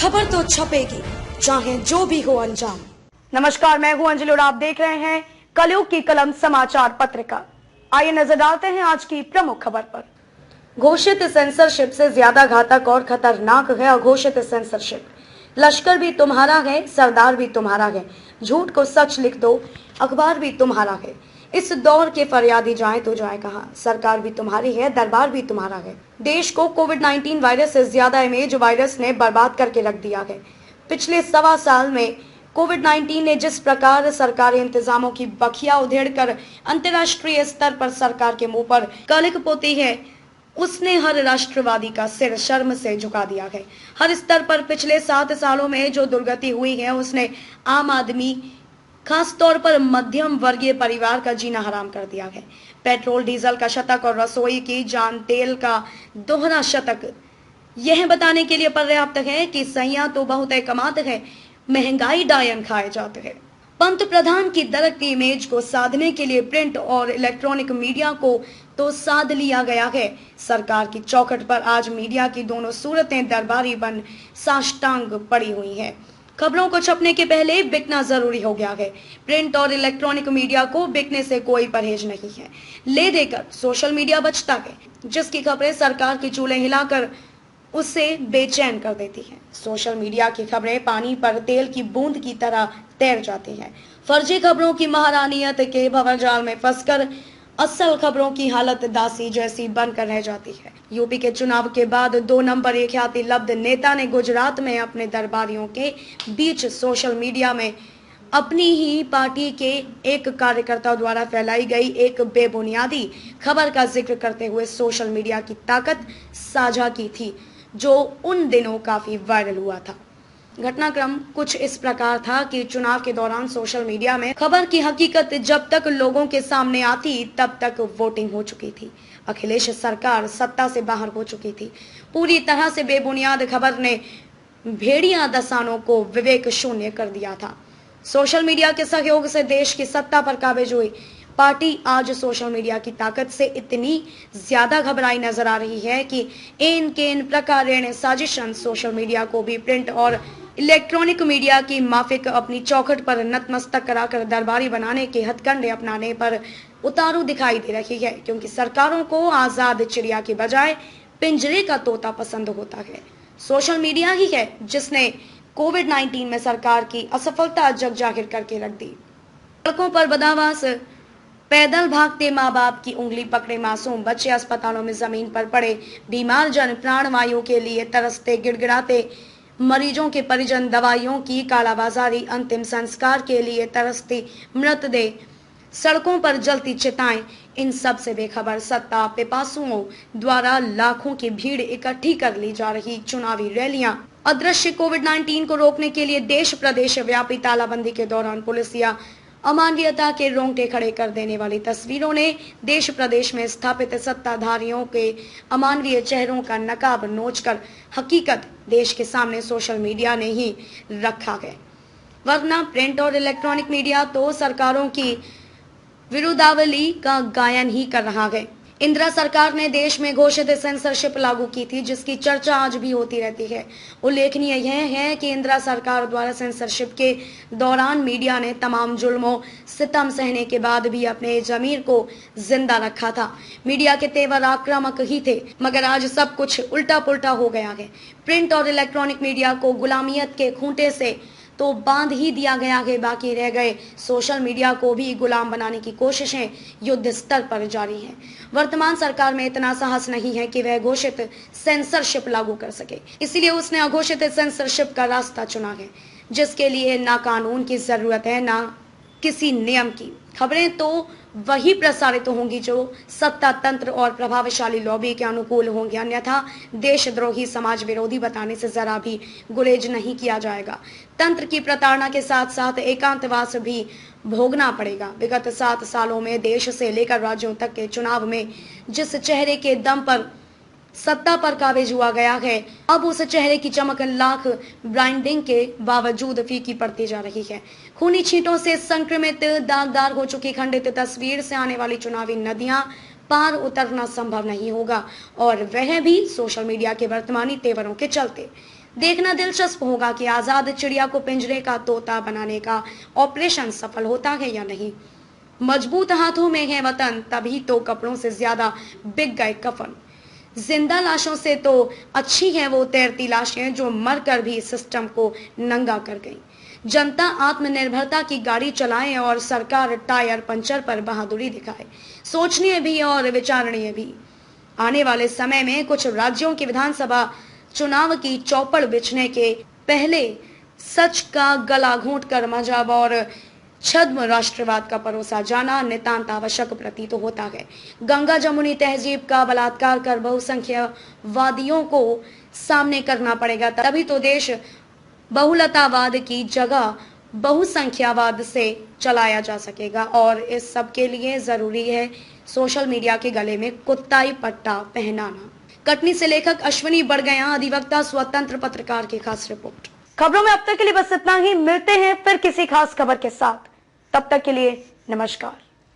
खबर तो छपेगी, चाहे जो भी हो अंजाम। नमस्कार, मैं हूं अंजलि और आप देख रहे हैं कलयुग की कलम समाचार पत्रिका। आइए नजर डालते हैं आज की प्रमुख खबर पर। घोषित सेंसरशिप से ज्यादा घातक और खतरनाक है अघोषित सेंसरशिप। लश्कर भी तुम्हारा है, सरदार भी तुम्हारा है, झूठ को सच लिख दो, अखबार भी तुम्हारा है। इस दौर के फरियादी जाए तो जाए कहां, सरकार भी तुम्हारी है, दरबार भी तुम्हारा है। देश को कोविड-19 वायरस से ज्यादा इमेज वायरस ने बर्बाद करके रख दिया है। पिछले 1.25 साल में कोविड-19 ने जिस प्रकार सरकारी इंतजामों की बखिया उधेड़कर अंतर्राष्ट्रीय स्तर पर सरकार के मुंह पर कलंक पोती है, उसने हर राष्ट्रवादी का सिर शर्म से झुका दिया है। हर स्तर पर पिछले 7 सालों में जो दुर्गति हुई है, उसने आम आदमी, खास तौर पर मध्यम वर्गीय परिवार का जीना हराम कर दिया है। पेट्रोल डीजल का शतक और रसोई की जान तेल का दोहरा शतक यह बताने के लिए पर्याप्त है कि सैया तो बहुत कमाते हैं, महंगाई डायन खाए जाते हैं। पंत प्रधान की दरकती इमेज को साधने के लिए प्रिंट और इलेक्ट्रॉनिक मीडिया को तो साध लिया गया है। सरकार की चौखट पर आज मीडिया की दोनों सूरतें दरबारी बन साष्टांग पड़ी हुई हैं। खबरों को छपने के पहले बिकना जरूरी हो गया है। प्रिंट और इलेक्ट्रॉनिक मीडिया को बिकने से कोई परहेज नहीं है। ले देकर सोशल मीडिया बचता है, जिसकी खबरें सरकार की चूल्हे हिलाकर उसे बेचैन कर देती हैं। सोशल मीडिया की खबरें पानी पर तेल की बूंद की तरह तैर जाती हैं। फर्जी खबरों की महारानियत के भंवरजाल में फंसकर असल खबरों की हालत दासी जैसी बनकर रह जाती है। यूपी के चुनाव के बाद 2 नंबर एक ख्याति लब्ध नेता ने गुजरात में अपने दरबारियों के बीच सोशल मीडिया में अपनी ही पार्टी के एक कार्यकर्ता द्वारा फैलाई गई एक बेबुनियादी खबर का जिक्र करते हुए सोशल मीडिया की ताकत साझा की थी, जो उन दिनों काफी वायरल हुआ था। घटनाक्रम कुछ इस प्रकार था कि चुनाव के दौरान सोशल मीडिया में खबर की हकीकत जब तक लोगों के सामने आती, तब तक वोटिंग हो चुकी थी। अखिलेश सरकार सत्ता से बाहर हो चुकी थी। पूरी तरह से बेबुनियाद खबर ने भेड़िया दसानों को विवेक शून्य कर दिया था। सोशल मीडिया के सहयोग से देश की सत्ता पर काबिज हुई पार्टी आज सोशल मीडिया की ताकत से इतनी ज्यादा घबराई नजर आ रही है कि इन केन प्रकारेण साजिशन सोशल मीडिया को भी प्रिंट और इलेक्ट्रॉनिक मीडिया की माफिक अपनी चौखट पर नतमस्तक कराकर दरबारी बनाने के हथकंडे अपनाने पर उतारू दिखाई दे रही है, क्योंकि सरकारों को आजाद चिड़िया की बजाय पिंजरे का तोता पसंद होता है। सोशल मीडिया ही है जिसने कोविड-19 में सरकार की असफलता जग जाहिर करके रख दी। सड़कों पर बदहवास पैदल भागते माँ बाप की उंगली पकड़े मासूम बच्चे, अस्पतालों में जमीन पर पड़े बीमार जन, प्राणवायु के लिए तरसते गिड़गिड़ाते मरीजों के परिजन, दवाइयों की कालाबाजारी, अंतिम संस्कार के लिए तरसती मृतदेह, सड़कों पर जलती चिताएं, इन सब से बेखबर सत्ता पिपासुओं द्वारा लाखों की भीड़ इकट्ठी कर ली जा रही चुनावी रैलियां, अदृश्य कोविड-19 को रोकने के लिए देश प्रदेश व्यापी तालाबंदी के दौरान पुलिस या अमानवीयता के रोंगटे खड़े कर देने वाली तस्वीरों ने देश प्रदेश में स्थापित सत्ताधारियों के अमानवीय चेहरों का नकाब नोचकर हकीकत देश के सामने सोशल मीडिया ने ही रखा है। वरना प्रिंट और इलेक्ट्रॉनिक मीडिया तो सरकारों की विरुद्धावली का गायन ही कर रहा है। इंदिरा सरकार ने देश में घोषित सेंसरशिप लागू की थी, जिसकी चर्चा आज भी होती रहती है। उल्लेखनीय यह है कि इंदिरा सरकार द्वारा सेंसरशिप के दौरान मीडिया ने तमाम जुल्मों सितम सहने के बाद भी अपने जमीर को जिंदा रखा था। मीडिया के तेवर आक्रामक ही थे, मगर आज सब कुछ उल्टा पुल्टा हो गया है। प्रिंट और इलेक्ट्रॉनिक मीडिया को गुलामियत के खूंटे से तो बांध ही दिया गया है, बाकी रह गए सोशल मीडिया को भी गुलाम बनाने की कोशिशें युद्ध स्तर पर जारी हैं। वर्तमान सरकार में इतना साहस नहीं है कि वह घोषित सेंसरशिप लागू कर सके, इसीलिए उसने अघोषित सेंसरशिप का रास्ता चुना है, जिसके लिए ना कानून की जरूरत है ना किसी नियम की। खबरें तो वही प्रसारित होंगी जो सत्ता तंत्र और प्रभावशाली लॉबी के अनुकूल होंगे, अन्यथा देशद्रोही, समाज विरोधी बताने से जरा भी गुरेज नहीं किया जाएगा। तंत्र की प्रताड़ना के साथ साथ एकांतवास भी भोगना पड़ेगा। विगत 7 सालों में देश से लेकर राज्यों तक के चुनाव में जिस चेहरे के दम पर सत्ता पर काबिज हुआ गया है, अब उस चेहरे की चमक लाख ब्रांडिंग के बावजूद फीकी पड़ती जा रही है। खूनी छींटों से संक्रमित, दागदार हो चुकी खंडित तस्वीर से आने वाली चुनावी नदियां पार उतरना संभव नहीं होगा, और वह भी सोशल मीडिया के वर्तमानी तेवरों के चलते। देखना दिलचस्प होगा कि आजाद चिड़िया को पिंजरे का तोता बनाने का ऑपरेशन सफल होता है या नहीं। मजबूत हाथों में है वतन, तभी तो कपड़ों से ज्यादा बिक गए कफन। जिंदा लाशों से तो अच्छी हैं वो तैरती लाशें जो मरकर भी सिस्टम को नंगा कर गई। जनता आत्मनिर्भरता की गाड़ी चलाए और सरकार टायर पंचर पर बहादुरी दिखाए। सोचनीय भी और विचारणीय भी। आने वाले समय में कुछ राज्यों की विधानसभा चुनाव की चौपड़ बिछने के पहले सच का गला घोंट कर मजहब और छद्म राष्ट्रवाद का परोसा जाना नितांत आवश्यक प्रतीत होता है। गंगा जमुनी तहजीब का बलात्कार कर बहुसंख्यवादियों को सामने करना पड़ेगा, तभी तो देश बहुलतावाद की जगह बहुसंख्यावाद से चलाया जा सकेगा। और इस सब के लिए जरूरी है सोशल मीडिया के गले में कुत्ताई पट्टा पहनाना। कटनी से लेखक अश्विनी बड़गया, अधिवक्ता, स्वतंत्र पत्रकार की खास रिपोर्ट। खबरों में अब तक के लिए बस इतना ही। मिलते हैं फिर किसी खास खबर के साथ, तब तक के लिए नमस्कार।